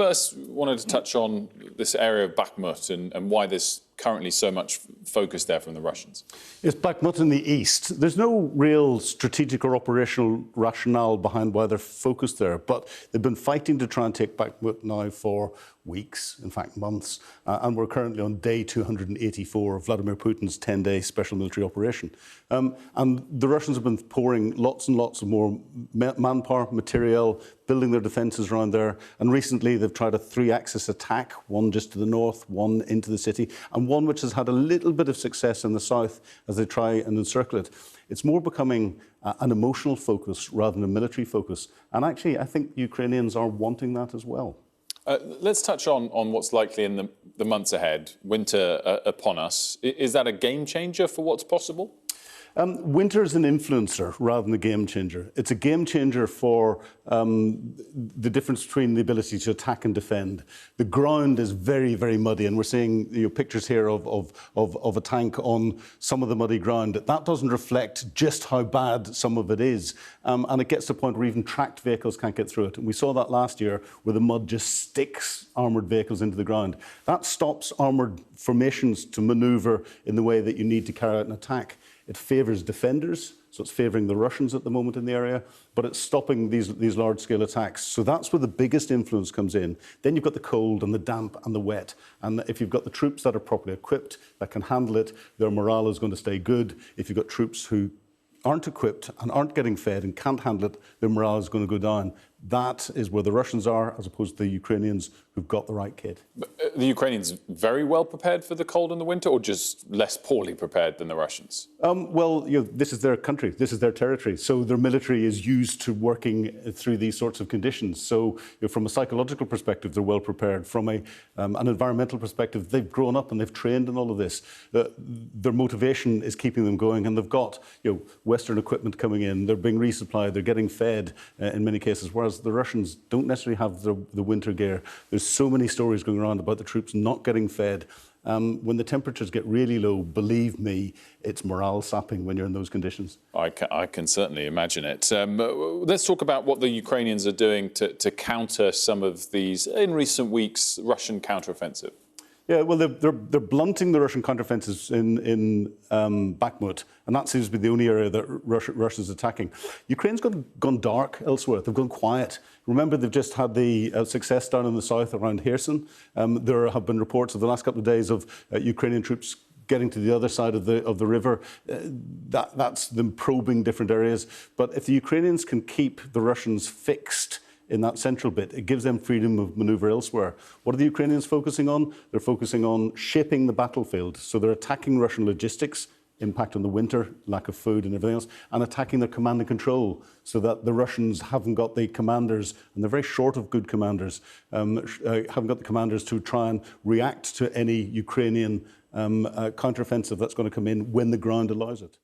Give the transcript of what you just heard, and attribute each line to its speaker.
Speaker 1: First, wanted to touch on this area of Bakhmut and why there's currently so much focus there from the Russians.
Speaker 2: It's Bakhmut in the east. There's no real strategic or operational rationale behind why they're focused there, but they've been fighting to try and take Bakhmut now for weeks, in fact months, and we're currently on day 284 of Vladimir Putin's 10-day special military operation. And the Russians have been pouring lots and lots of more manpower, material, building their defences around there, and recently they've tried a three-axis attack, one just to the north, one into the city, and one which has had a little bit of success in the south as they try and encircle it. It's more becoming an emotional focus rather than a military focus, and actually I think Ukrainians are wanting that as well.
Speaker 1: Let's touch on what's likely in the months ahead. Winter upon us. Is that a game changer for what's possible?
Speaker 2: Winter is an influencer rather than a game changer. It's a game changer for the difference between the ability to attack and defend. The ground is very, very muddy, and we're seeing pictures here of a tank on some of the muddy ground. That doesn't reflect just how bad some of it is, and it gets to the point where even tracked vehicles can't get through it. And we saw that last year where the mud just sticks armoured vehicles into the ground. That stops armoured formations to manoeuvre in the way that you need to carry out an attack. It favours defenders, so it's favouring the Russians at the moment in the area, but it's stopping these large-scale attacks. So that's where the biggest influence comes in. Then you've got the cold and the damp and the wet. And if you've got the troops that are properly equipped, that can handle it, their morale is going to stay good. If you've got troops who aren't equipped and aren't getting fed and can't handle it, their morale is going to go down. That is where the Russians are, as opposed to the Ukrainians who've got the right kit.
Speaker 1: The Ukrainians very well prepared for the cold and the winter, or just less poorly prepared than the Russians?
Speaker 2: Well, this is their country, this is their territory, so their military is used to working through these sorts of conditions. So from a psychological perspective, they're well prepared. From an environmental perspective, they've grown up and they've trained in all of this. Their motivation is keeping them going, and they've got Western equipment coming in, they're being resupplied, they're getting fed in many cases, whereas the Russians don't necessarily have the winter gear. There's so many stories going around about the troops not getting fed. When the temperatures get really low, believe me, it's morale sapping when you're in those conditions.
Speaker 1: I can certainly imagine it. Let's talk about what the Ukrainians are doing to counter some of these, in recent weeks, Russian counteroffensive.
Speaker 2: Yeah, well, they're blunting the Russian counteroffensives in Bakhmut, and that seems to be the only area that Russia's attacking. Ukraine's gone dark elsewhere. They've gone quiet. Remember, they've just had the success down in the south around Kherson. There have been reports of the last couple of days of Ukrainian troops getting to the other side of the river. That's them probing different areas. But if the Ukrainians can keep the Russians fixed in that central bit, it gives them freedom of manoeuvre elsewhere. What are the Ukrainians focusing on? They're focusing on shaping the battlefield. So they're attacking Russian logistics, impact on the winter, lack of food and everything else, and attacking their command and control so that the Russians haven't got the commanders, and they're very short of good commanders, haven't got the commanders to try and react to any Ukrainian counteroffensive that's going to come in when the ground allows it.